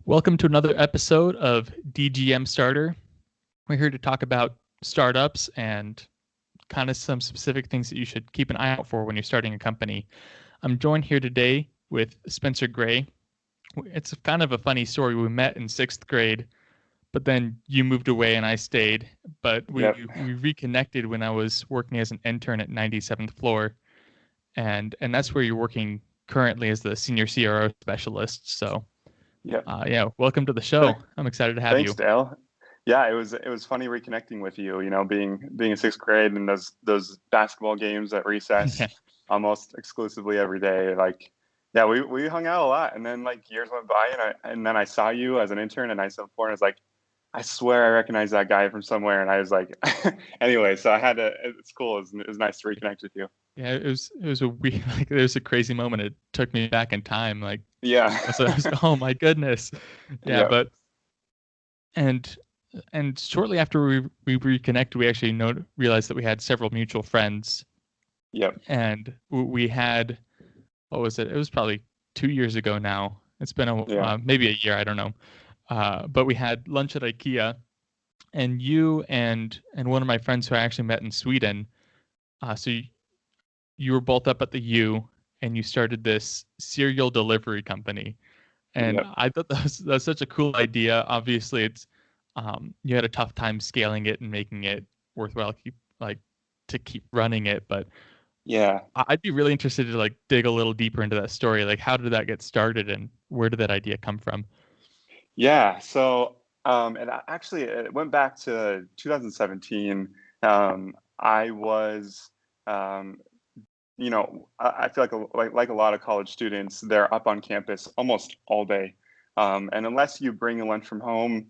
Welcome to another episode of DGM Starter. We're here to talk about startups and kind of some specific things that you should keep an eye out for when you're starting a company. I'm joined here today with Spencer Gray. It's kind of a funny story. We met in sixth grade, but then you moved away and I stayed. But we, Yep. we reconnected when I was working as an intern at 97th Floor. And that's where you're working currently as the Senior CRO Specialist. So Yep. yeah, welcome to the Th- show. I'm excited to have Thanks, you. Dale. Yeah, it was funny reconnecting with you. Being in sixth grade and those basketball games at recess, Yeah. almost exclusively every day. Like, yeah, we hung out a lot, and then like years went by, and then I saw you as an intern, and I saw before, and I was like, I swear I recognize that guy from somewhere, and I was like, anyway, so I had to. It's cool. It was nice to reconnect with you. Yeah, it was a weird like it was a crazy moment. It took me back in time. Like Yeah. I was oh my goodness. Yeah, Yep. but and and shortly after we reconnected, we actually realized that we had several mutual friends, Yep. and we had what was it? It was probably 2 years ago now. It's been Yeah. maybe a year. I don't know. But we had lunch at IKEA, and you and one of my friends who I actually met in Sweden. So you were both up at the U and you started this cereal delivery company. And Yep. I thought that was such a cool idea. Obviously, it's you had a tough time scaling it and making it worthwhile, to keep running it. But Yeah. I'd be really interested to like dig a little deeper into that story. Like, how did that get started, and where did that idea come from? Yeah. So, actually, it went back to 2017. I was, um, I feel like a lot of college students, they're up on campus almost all day, and unless you bring a lunch from home,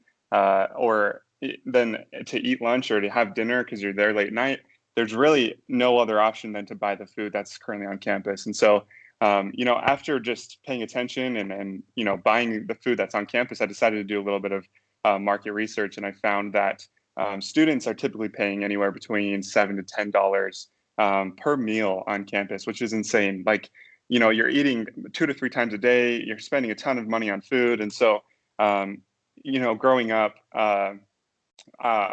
then to eat lunch or to have dinner because you're there late night, there's really no other option than to buy the food that's currently on campus. And so, after just paying attention and buying the food that's on campus, I decided to do a little bit of market research, and I found that students are typically paying anywhere between $7 to $10 per meal on campus, which is insane. Like, you're eating 2 to 3 times a day, you're spending a ton of money on food. And so, growing up,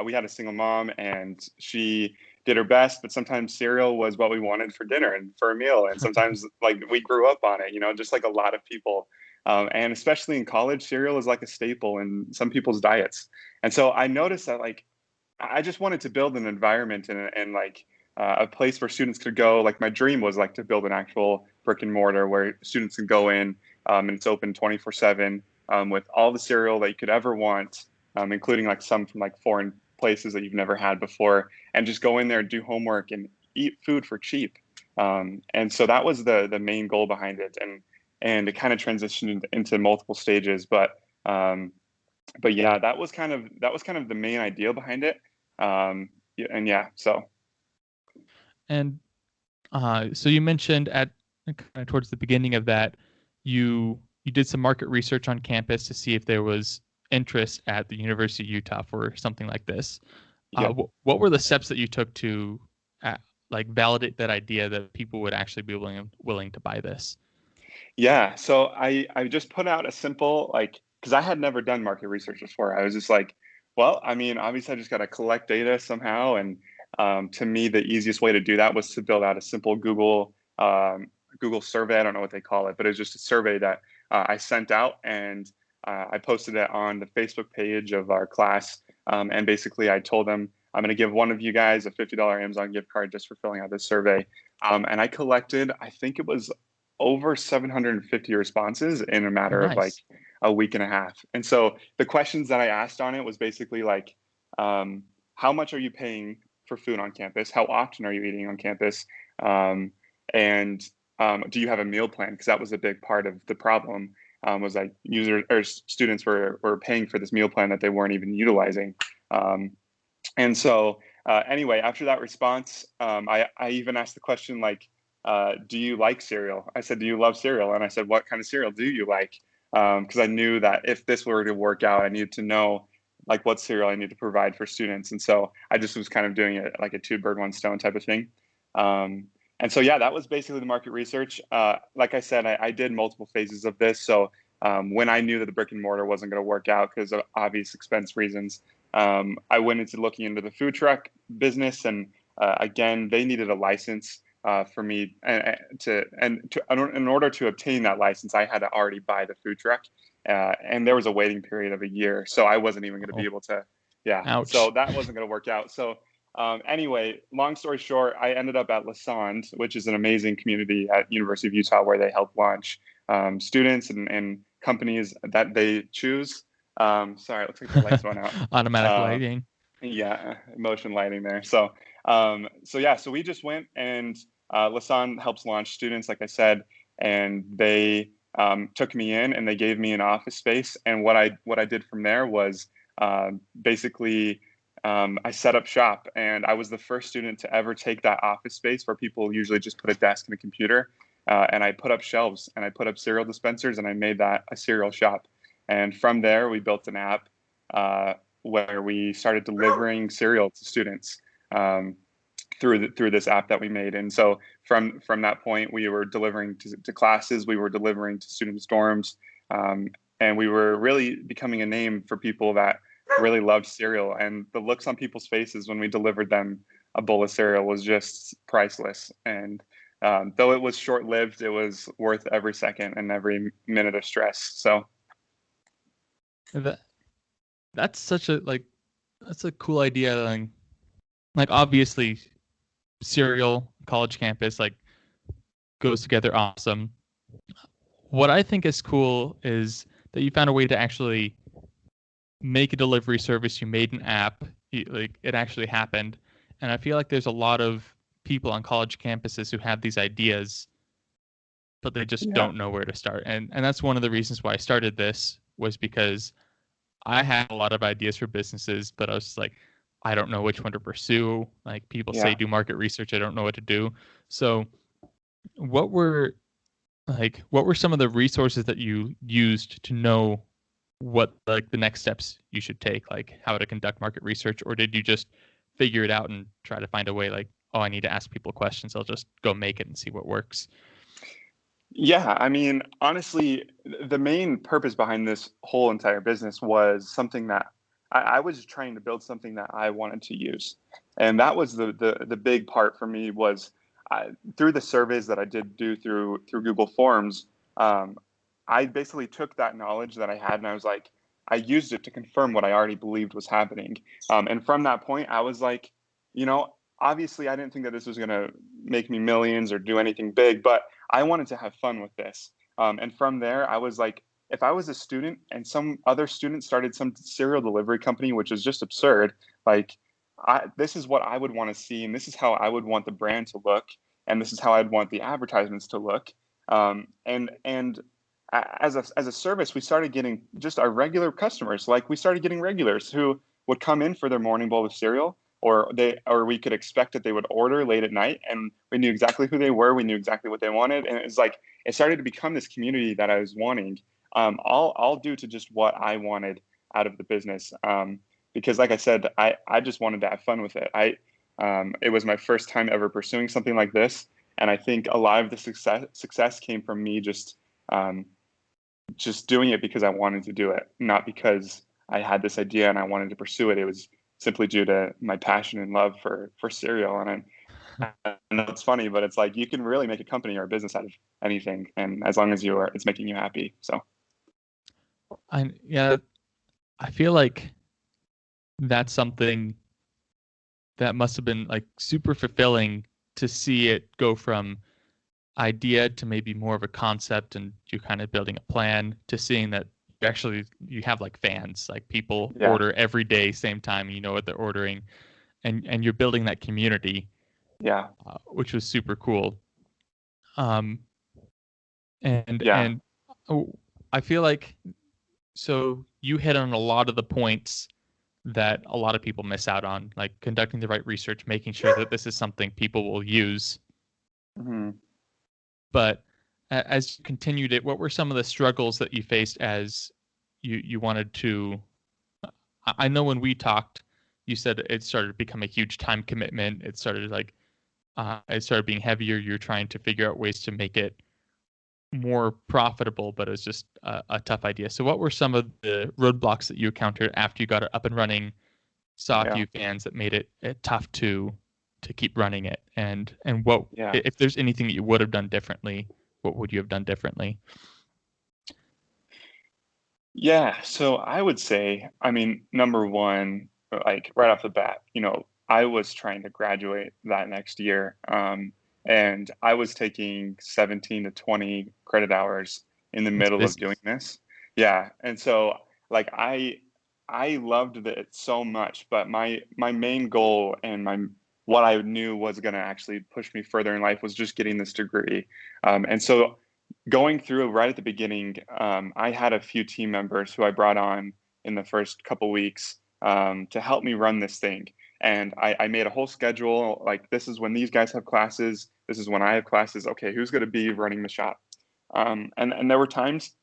we had a single mom, and she did her best, but sometimes cereal was what we wanted for dinner and for a meal. And sometimes, like, we grew up on it, just like a lot of people. And especially in college, cereal is like a staple in some people's diets. And so I noticed that, like, I just wanted to build an environment and like a place where students could go. Like, my dream was like to build an actual brick and mortar where students can go in, and it's open 24/7, with all the cereal that you could ever want, including like some from like foreign places that you've never had before, and just go in there and do homework and eat food for cheap. And so that was the main goal behind it, and it kind of transitioned into multiple stages, but yeah, that was kind of the main idea behind it. Yeah, and yeah, so And so you mentioned at kind of towards the beginning of that, you did some market research on campus to see if there was interest at the University of Utah for something like this. yeah. What were the steps that you took to uh, like validate that idea that people would actually be willing to buy this? Yeah, so I just put out a simple, like, because I had never done market research before. I was just like, well, I mean, obviously I just got to collect data somehow, and to me, the easiest way to do that was to build out a simple Google survey. I don't know what they call it, but it was just a survey that I sent out, and I posted it on the Facebook page of our class. And basically, I told them I'm going to give one of you guys a $50 Amazon gift card just for filling out this survey. And I collected, I think it was over 750 responses in a Oh, matter of like nice. a week and a half. And so the questions that I asked on it was basically like, how much are you paying for food on campus? How often are you eating on campus? Um, and do you have a meal plan? Because that was a big part of the problem. Was that users or students were paying for this meal plan that they weren't even utilizing. Um, and so, anyway, after that response, I even asked the question like, do you like cereal? I said, do you love cereal? And I said, what kind of cereal do you like? Because I knew that if this were to work out, I needed to know like what cereal I need to provide for students. And so I just was kind of doing it like a two bird, one stone type of thing. Um, and so, yeah, that was basically the market research. Like I said, I did multiple phases of this. So when I knew that the brick and mortar wasn't going to work out because of obvious expense reasons. I went into looking into the food truck business, and again, they needed a license for me in order to obtain that license, I had to already buy the food truck, and there was a waiting period of a year, so I wasn't even going to be Oh, able to. Yeah, so ouch. that wasn't going to work out. So anyway, long story short, I ended up at Lassonde, which is an amazing community at University of Utah where they help launch students and companies that they choose. Sorry, it looks like the lights went out. Automatic lighting. Yeah, motion lighting there. So yeah, so we just went, and Lassonde helps launch students, like I said, and they took me in and they gave me an office space. And what I did from there was basically I set up shop, and I was the first student to ever take that office space where people usually just put a desk and a computer. And I put up shelves and I put up cereal dispensers, and I made that a cereal shop. And from there, we built an app where we started delivering cereal to students through this app that we made. And so from that point, we were delivering to classes, we were delivering to students' dorms, and we were really becoming a name for people that really loved cereal. And the looks on people's faces when we delivered them a bowl of cereal was just priceless. And though it was short-lived, it was worth every second and every minute of stress. So That that's such a that's a cool idea. Like obviously, cereal college campus goes together awesome. What I think is cool is that you found a way to actually make a delivery service. You made an app. It actually happened, and I feel like there's a lot of people on college campuses who have these ideas, but they just yeah, don't know where to start. And that's one of the reasons why I started this, was because I had a lot of ideas for businesses, but I was just like, I don't know which one to pursue. Like people say, yeah. do market research. I don't know what to do. So what were what were some of the resources that you used to know what the next steps you should take, like how to conduct market research? Or did you just figure it out and try to find a way like, oh, I need to ask people questions, I'll just go make it and see what works? Yeah, I mean, honestly, the main purpose behind this whole entire business was something that I was trying to build something that I wanted to use, and that was the big part for me was through the surveys that I did do through Google Forms. I basically took that knowledge that I had, and I was like, I used it to confirm what I already believed was happening. And from that point, I was like, you know, obviously, I didn't think that this was going to make me millions or do anything big, but I wanted to have fun with this. And from there, I was like, if I was a student and some other student started some cereal delivery company, which is just absurd, like this is what I would want to see, and this is how I would want the brand to look, and this is how I'd want the advertisements to look. And as a service, we started getting just our regular customers. Like we started getting regulars who would come in for their morning bowl of cereal, or we could expect that they would order late at night, and we knew exactly who they were, we knew exactly what they wanted, and it's like it started to become this community that I was wanting, all due to just what I wanted out of the business, because like I said, I just wanted to have fun with it. It was my first time ever pursuing something like this, and I think a lot of the success came from me just doing it because I wanted to do it, not because I had this idea and I wanted to pursue it. It was simply due to my passion and love for cereal. And I know it's funny, but it's like you can really make a company or a business out of anything, and as long as it's making you happy. So Yeah, I feel like that's something that must have been like super fulfilling, to see it go from idea to maybe more of a concept, and you're kind of building a plan, to seeing that you have like fans, like people yeah, order every day same time, you know what they're ordering, and you're building that community, yeah, which was super cool. um and yeah, and oh, I feel like, so you hit on a lot of the points that a lot of people miss out on, like conducting the right research, making sure that this is something people will use. hmm But as you continued it, what were some of the struggles that you faced as you wanted to? I know when we talked, you said it started to become a huge time commitment. It started being heavier. You're trying to figure out ways to make it more profitable, but it was just a tough idea. So what were some of the roadblocks that you encountered after you got it up and running, saw a Yeah. few fans that made it tough to keep running it? And what, Yeah. if there's anything that you would have done differently, what would you have done differently? Yeah. So I would say, I mean, number one, like right off the bat, I was trying to graduate that next year. And I was taking 17 to 20 credit hours in the It's middle of doing business. this. Yeah. And so like I loved it so much, but my main goal and my what I knew was going to actually push me further in life was just getting this degree. And so going through right at the beginning, I had a few team members who I brought on in the first couple weeks to help me run this thing. And I made a whole schedule. Like, this is when these guys have classes. This is when I have classes. Okay, who's going to be running the shop? And there were times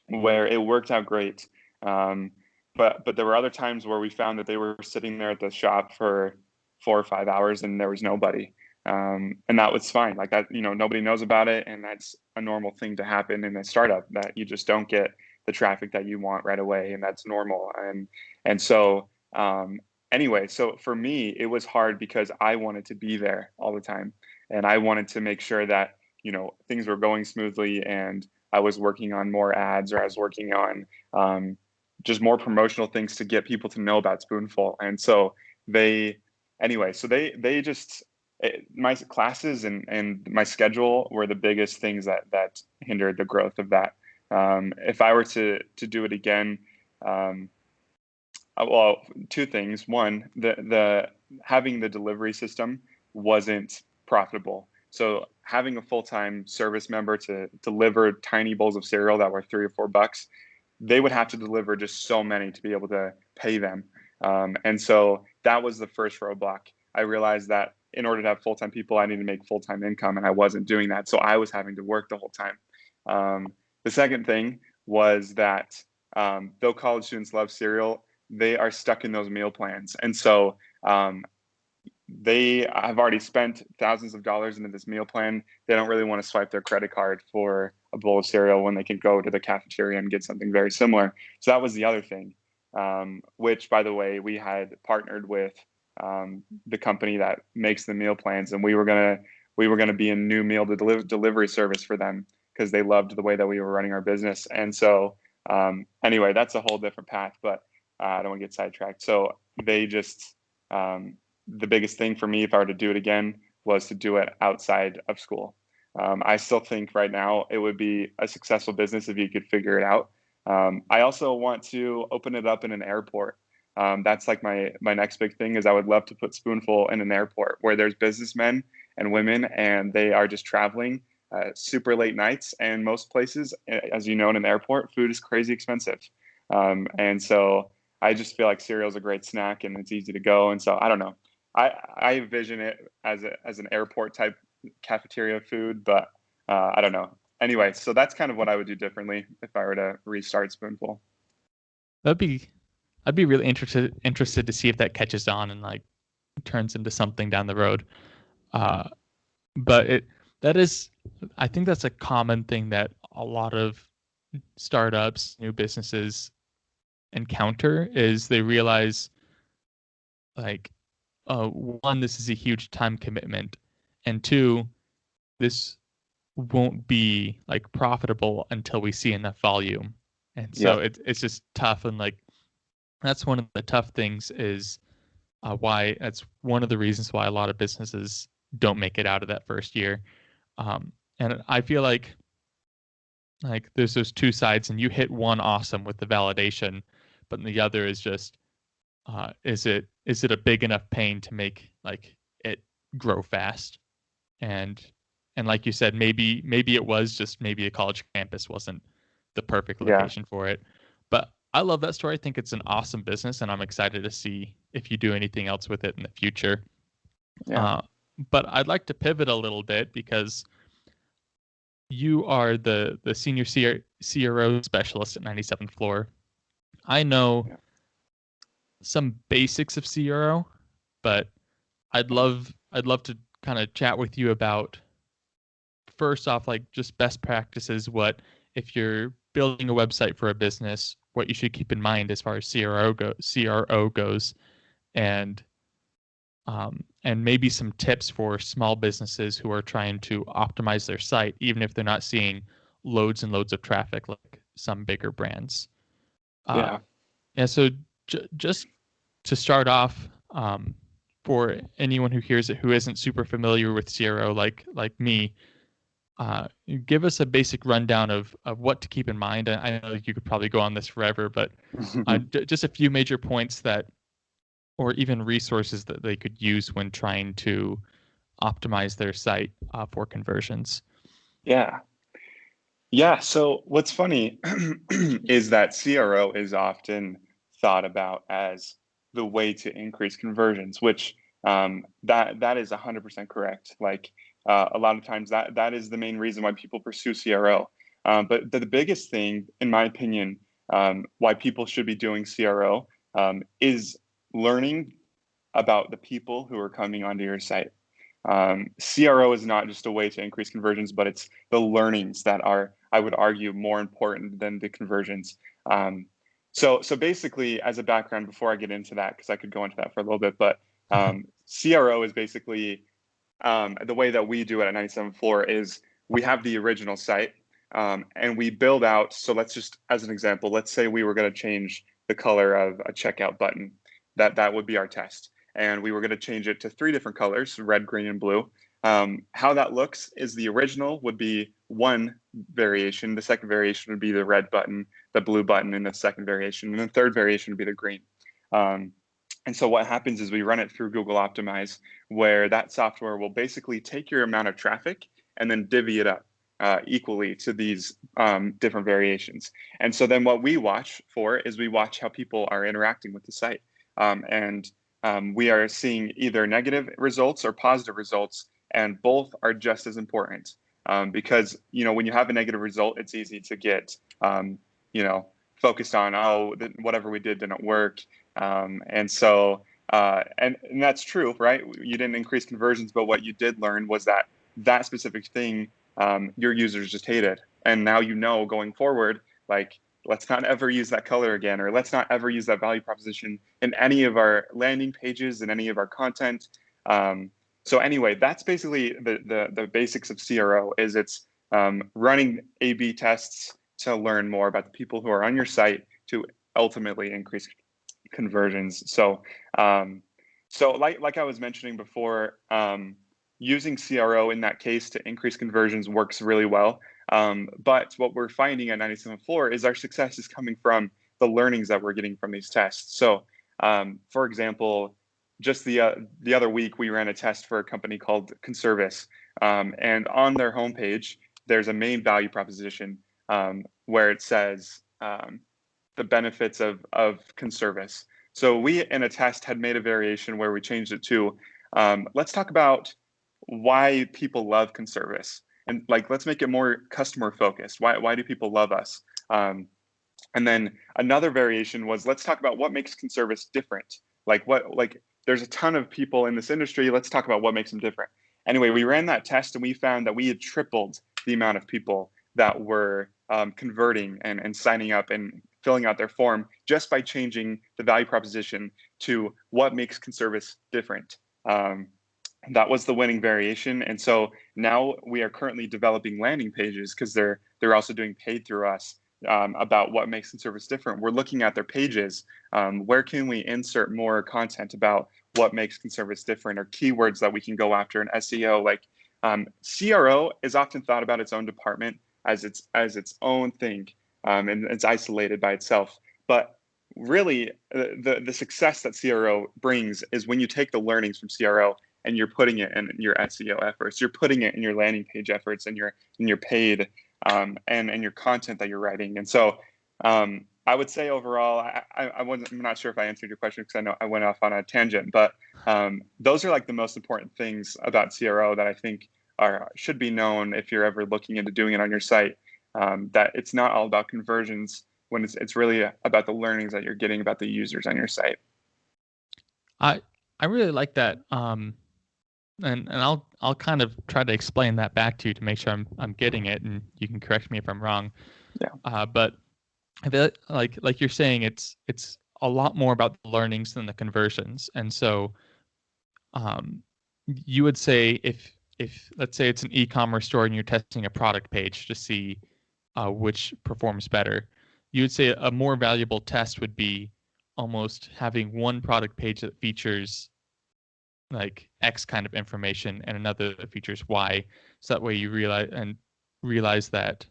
where it worked out great. Um, but there were other times where we found that they were sitting there at the shop for 4 or 5 hours and there was nobody. And that was fine. Like that, nobody knows about it, and that's a normal thing to happen in a startup, that you just don't get the traffic that you want right away, and that's normal. And so anyway, so for me, it was hard because I wanted to be there all the time, and I wanted to make sure that things were going smoothly, and I was working on more ads, or I was working on just more promotional things to get people to know about Spoonful. And so they, anyway, so they just my classes and my schedule were the biggest things that hindered the growth of that. If I were to do it again, um, well, two things. One, the having the delivery system wasn't profitable. So having a full-time service member to deliver tiny bowls of cereal that were $3 or $4, they would have to deliver just so many to be able to pay them. And so that was the first roadblock. I realized that in order to have full-time people, I need to make full-time income, and I wasn't doing that. So I was having to work the whole time. The second thing was that though college students love cereal, they are stuck in those meal plans. And so they have already spent thousands of dollars into this meal plan. They don't really want to swipe their credit card for a bowl of cereal when they can go to the cafeteria and get something very similar. So that was the other thing, which, by the way, we had partnered with the company that makes the meal plans, and we were gonna be a new meal delivery service for them because they loved the way that we were running our business. And so anyway, that's a whole different path, but I don't want to get sidetracked. So they just the biggest thing for me, if I were to do it again, was to do it outside of school. I still think right now it would be a successful business if you could figure it out. I also want to open it up in an airport. That's like my next big thing, is I would love to put Spoonful in an airport where there's businessmen and women, and they are just traveling super late nights. And most places, as you know, in an airport, food is crazy expensive. And so I just feel like cereal is a great snack and it's easy to go. And so I don't know. I envision it as an airport type cafeteria food, but I don't know. Anyway, so that's kind of what I would do differently if I were to restart Spoonful. That'd be I'd be really interested to see if that catches on and like turns into something down the road. Uh, but that is, I think that's a common thing that a lot of startups, new businesses encounter, is they realize, like, one, this is a huge time commitment, and two, this won't be like profitable until we see enough volume. And so Yep. it's just tough. And like, that's one of the tough things, is why that's one of the reasons why a lot of businesses don't make it out of that first year. And I feel like there's those two sides, and you hit one awesome with the validation, but the other is just, is it a big enough pain to make like it grow fast? And like you said, maybe it was just, maybe a college campus wasn't the perfect Yeah. location for it. But I love that story. I think it's an awesome business, and I'm excited to see if you do anything else with it in the future. Yeah. Uh, but I'd like to pivot a little bit, because you are the senior CRO specialist at 97th Floor. I know Yeah. some basics of CRO, but I'd love to kind of chat with you about first off, like just best practices, what if you're building a website for a business, what you should keep in mind as far as CRO goes, and maybe some tips for small businesses who are trying to optimize their site, even if they're not seeing loads and loads of traffic like some bigger brands. Yeah. And so just to start off, for anyone who hears it who isn't super familiar with CRO like me, give us a basic rundown of what to keep in mind. I know you could probably go on this forever, but just a few major points that, or even resources that they could use when trying to optimize their site for conversions. Yeah. Yeah. So what's funny is that CRO is often thought about as the way to increase conversions, which that is 100% correct. Like a lot of times that is the main reason why people pursue CRO. But the biggest thing, in my opinion, why people should be doing CRO is learning about the people who are coming onto your site. CRO is not just a way to increase conversions, but it's the learnings that are, I would argue, more important than the conversions. So basically, as a background, before I get into that, because I could go into that for a little bit, but CRO is basically the way that we do it at 97th Floor is we have the original site and we build out. So let's just, as an example, let's say we were going to change the color of a checkout button. That would be our test. And we were going to change it to 3 different colors, red, green, and blue. How that looks is the original would be one variation. The second variation would be the red button, the blue button in the second variation. And the third variation would be the green. And so what happens is we run it through Google Optimize, where that software will basically take your amount of traffic and then divvy it up equally to these different variations. And so then what we watch for is we watch how people are interacting with the site. We are seeing either negative results or positive results, and both are just as important because, when you have a negative result, it's easy to get, focused on, whatever we did didn't work. And that's true, right? You didn't increase conversions, but what you did learn was that specific thing your users just hated. And now going forward, like, let's not ever use that color again, or let's not ever use that value proposition in any of our landing pages and any of our content. So anyway, that's basically the basics of CRO. Is it's running A/B tests to learn more about the people who are on your site to ultimately increase conversions. So like I was mentioning before, using CRO in that case to increase conversions works really well. But what we're finding at 97th Floor is our success is coming from the learnings that we're getting from these tests. So, for example, just the other week, we ran a test for a company called Conservice. And on their homepage, there's a main value proposition where it says the benefits of Conservice. So we, in a test, had made a variation where we changed it to, let's talk about why people love Conservice. And let's make it more customer focused. Why do people love us? And then another variation was, let's talk about what makes Conservice different. There's a ton of people in this industry. Let's talk about what makes them different. Anyway, we ran that test and we found that we had tripled the amount of people that were converting and signing up and filling out their form just by changing the value proposition to what makes Conservice different. That was the winning variation. And so now we are currently developing landing pages because they're also doing paid through us about what makes Conservice different. We're looking at their pages. Where can we insert more content about what makes Conservice different, or keywords that we can go after in SEO? CRO is often thought about its own department as its own thing, and it's isolated by itself. But really, the success that CRO brings is when you take the learnings from CRO and you're putting it in your SEO efforts, you're putting it in your landing page efforts, and your paid and your content that you're writing. And so I would say overall, I'm not sure if I answered your question because I know I went off on a tangent, but those are the most important things about CRO that I think should be known if you're ever looking into doing it on your site. That it's not all about conversions when it's really about the learnings that you're getting about the users on your site. I really like that. and I'll kind of try to explain that back to you to make sure I'm getting it, and you can correct me if I'm wrong. But I feel like you're saying, it's a lot more about the learnings than the conversions. And so you would say, if let's say it's an e-commerce store and you're testing a product page to see which performs better, you would say a more valuable test would be almost having one product page that features like X kind of information and another that features Y. So that way you realize that,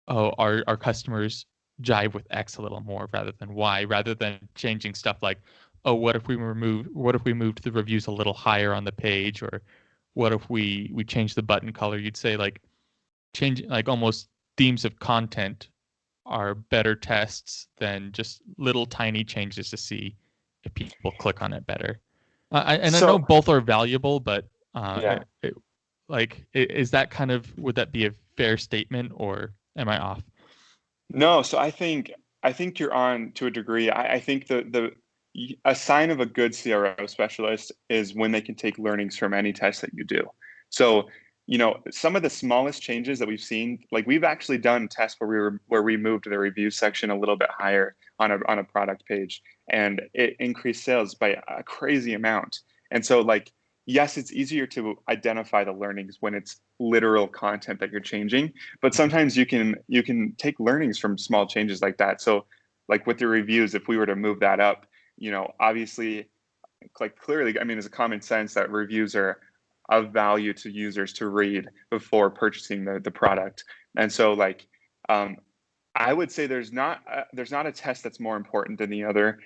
oh, our customers jive with X a little more rather than Y, rather than changing stuff like, oh, what if we moved the reviews a little higher on the page, or what if we change the button color? You'd say like change, like almost themes of content are better tests than just little tiny changes to see if people click on it better. And I know So both are valuable, but yeah. is that kind of, would that be a fair statement, or am I off? No, so I think you're on to a degree. I think a sign of a good CRO specialist is when they can take learnings from any test that you do. So, some of the smallest changes that we've seen, like we've actually done tests where we moved the review section a little bit higher on a product page, and it increased sales by a crazy amount. And so, like, yes, it's easier to identify the learnings when it's literal content that you're changing, but sometimes you can take learnings from small changes like that. So like with the reviews, if we were to move that up, obviously, like clearly, I mean, it's a common sense that reviews are of value to users to read before purchasing the product. And so like, I would say there's not a test that's more important than the other,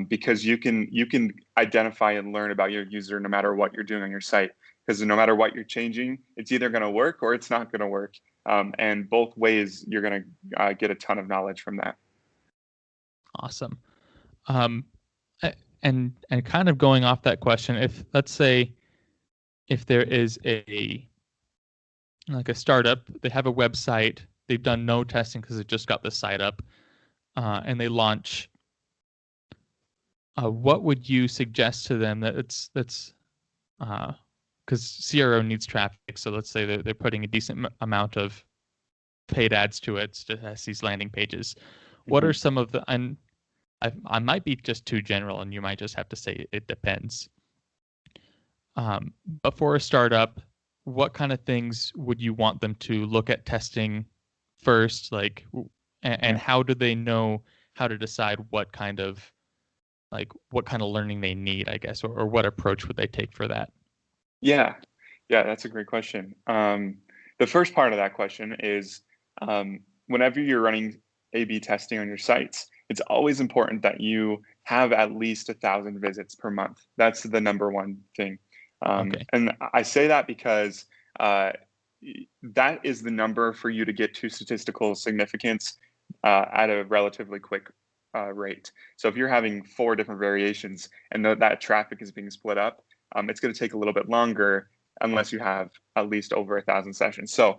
because you can identify and learn about your user no matter what you're doing on your site, because no matter what you're changing, it's either going to work or it's not going to work, and both ways you're going to get a ton of knowledge from that. Awesome. Um, and kind of going off that question, if let's say if there is like a startup, they have a website, they've done no testing because they just got the site up, and they launch. What would you suggest to them that's because CRO needs traffic, so let's say they're putting a decent amount of paid ads to it to test these landing pages. What Mm-hmm. are some of the, and I might be just too general, and you might just have to say it depends. But for a startup, what kind of things would you want them to look at testing first? Like, and how do they know how to decide what kind of learning they need, I guess, or what approach would they take for that? Yeah, yeah, that's a great question. The first part of that question is, whenever you're running A/B testing on your sites, it's always important that you have at least 1,000 visits per month. That's the number one thing. Okay. And I say that because that is the number for you to get to statistical significance at a relatively quick rate. So if you're having 4 different variations and that traffic is being split up, it's going to take a little bit longer unless you have at least over 1,000 sessions. So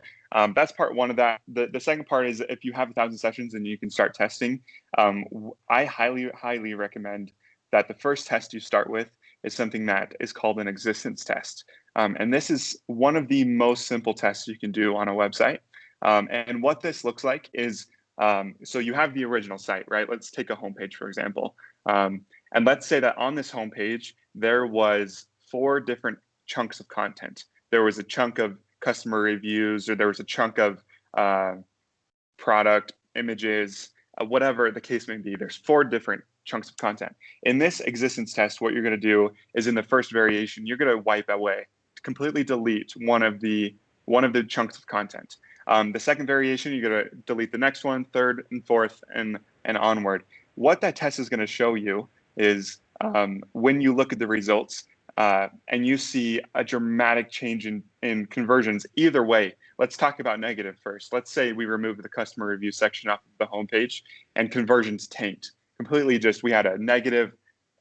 that's part one of that. The second part is, if you have 1,000 sessions and you can start testing, I highly recommend that the first test you start with is something that is called an existence test. And this is one of the most simple tests you can do on a website. And what this looks like is, so you have the original site, right? Let's take a homepage, for example. And let's say that on this homepage, there was 4 different chunks of content. There was a chunk of customer reviews, or there was a chunk of product images, whatever the case may be. There's 4 different chunks of content. In this existence test, what you're going to do is, in the first variation, you're going to wipe away, completely delete one of the chunks of content. The second variation, you're going to delete the next one, third and fourth, and onward. What that test is going to show you is, when you look at the results, and you see a dramatic change in conversions either way. Let's talk about negative first. Let's say we remove the customer review section off of the homepage and conversions tanked completely. We had a negative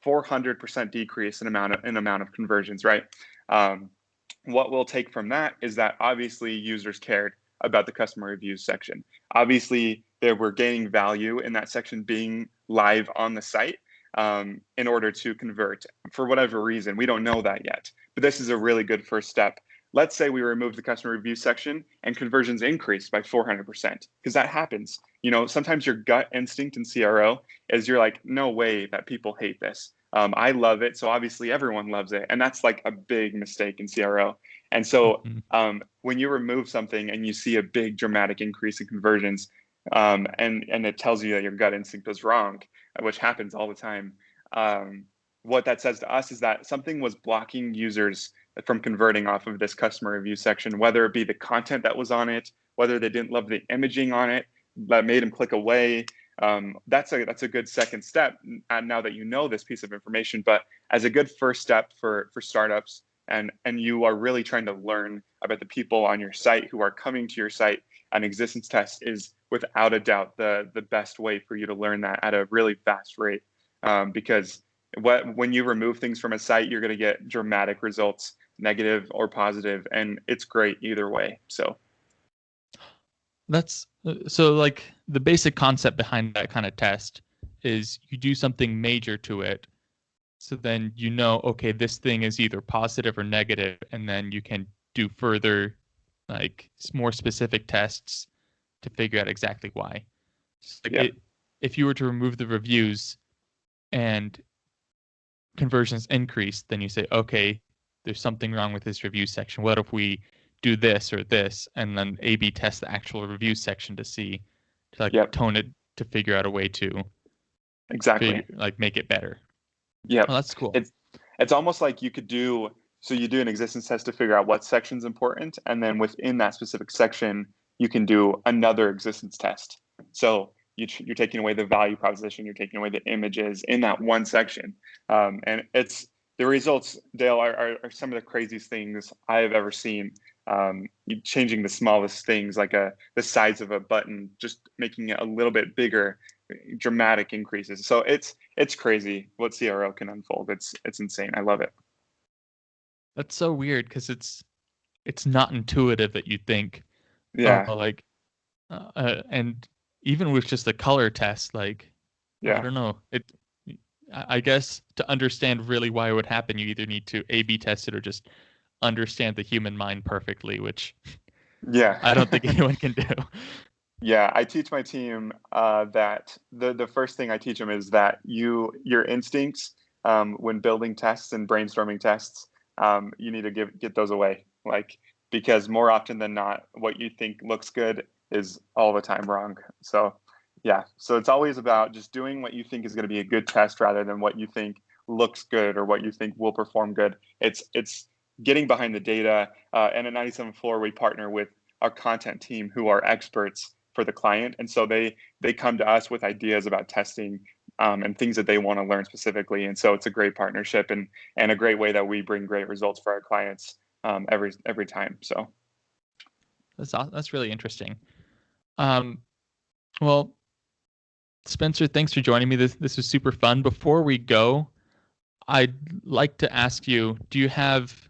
400% decrease in amount of conversions, right? What we'll take from that is that obviously users cared about the customer reviews section. Obviously, they were gaining value in that section being live on the site. in order to convert for whatever reason. We don't know that yet, but this is a really good first step. Let's say we remove the customer review section and conversions increased by 400%, because that happens. Sometimes your gut instinct in CRO is you're like, no way that people hate this. I love it, so obviously everyone loves it, and that's like a big mistake in CRO. And so when you remove something and you see a big dramatic increase in conversions, and it tells you that your gut instinct was wrong, which happens all the time. What that says to us is that something was blocking users from converting off of this customer review section, whether it be the content that was on it, whether they didn't love the imaging on it that made them click away. That's a good second step now that you know this piece of information. But as a good first step for startups, and you are really trying to learn about the people on your site who are coming to your site, an existence test is without a doubt the best way for you to learn that at a really fast rate. Because when you remove things from a site, you're going to get dramatic results, negative or positive, and it's great either way. So that's so like the basic concept behind that kind of test is you do something major to it. So then okay, this thing is either positive or negative, and then you can do further, like more specific tests to figure out exactly why. If you were to remove the reviews and conversions increase, then you say, okay, there's something wrong with this review section. What if we do this or this, and then A/B test the actual review section to see, to tone it, to figure out a way to make it better. Yeah, that's cool. It's almost like you do an existence test to figure out what section's important, and then within that specific section, you can do another existence test. So you're taking away the value proposition, you're taking away the images in that one section, and it's the results, Dale, are some of the craziest things I have ever seen. Changing the smallest things, like the size of a button, just making it a little bit bigger, dramatic increases. So it's crazy what CRO can unfold. It's insane. I love it. That's so weird because it's not intuitive that you think, and even with just the color test, I don't know. I guess to understand really why it would happen, you either need to A/B test it or just understand the human mind perfectly, which I don't think anyone can do. Yeah, I teach my team that the first thing I teach them is that your instincts when building tests and brainstorming tests, you need to get those away, because more often than not, what you think looks good is all the time wrong. So so it's always about just doing what you think is going to be a good test rather than what you think looks good or what you think will perform good. It's getting behind the data. And at 97 we partner with our content team who are experts for the client, and so they come to us with ideas about testing and things that they want to learn specifically. And so it's a great partnership and a great way that we bring great results for our clients every time. So that's really interesting. Well, Spencer, thanks for joining me. This was super fun. Before we go, I'd like to ask you, do you have,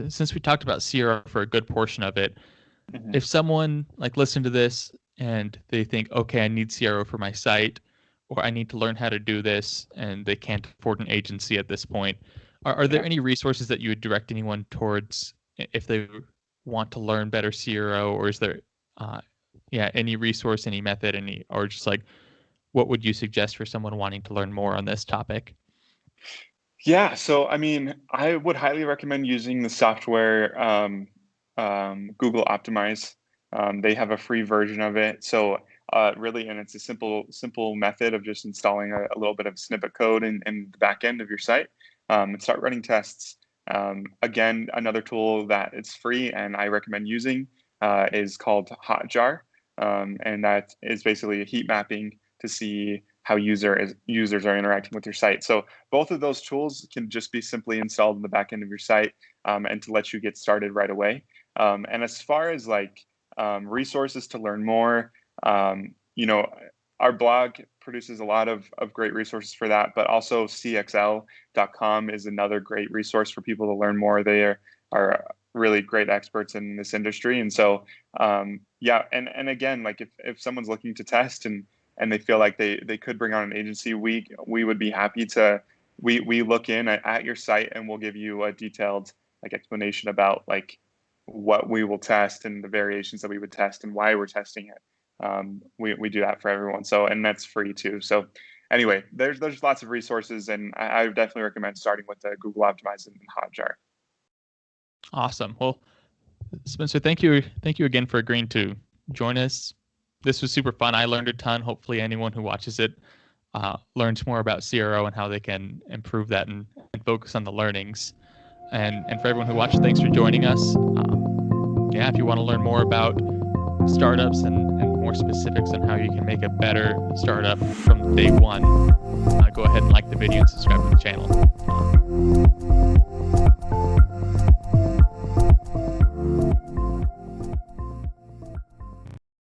since we talked about CRO for a good portion of it, if someone listened to this and they think, okay, I need CRO for my site, or I need to learn how to do this, and they can't afford an agency at this point, are there any resources that you would direct anyone towards if they want to learn better CRO, or is there any resource, any method, or just what would you suggest for someone wanting to learn more on this topic? Yeah, so I mean, I would highly recommend using the software Google Optimize. They have a free version of it. So really, and it's a simple method of just installing a little bit of snippet code in the back end of your site and start running tests. Again, another tool that it's free and I recommend using is called Hotjar. And that is basically a heat mapping to see how users are interacting with your site. So both of those tools can just be simply installed in the back end of your site and to let you get started right away. And as far as resources to learn more, our blog produces a lot of great resources for that, but also cxl.com is another great resource for people to learn more. They are really great experts in this industry. And so, and again, if someone's looking to test and and they feel like they could bring on an agency, we would be happy to. We look in at your site and we'll give you a detailed like explanation about like what we will test and the variations that we would test and why we're testing it. We do that for everyone. So, and that's free too. So anyway, there's lots of resources, and I would definitely recommend starting with the Google Optimize and Hotjar. Awesome. Well, Spencer, thank you again for agreeing to join us. This was super fun. I learned a ton. Hopefully anyone who watches it learns more about CRO and how they can improve that and focus on the learnings. And for everyone who watched, thanks for joining us. If you want to learn more about startups and more specifics on how you can make a better startup from day one, go ahead and like the video and subscribe to the channel.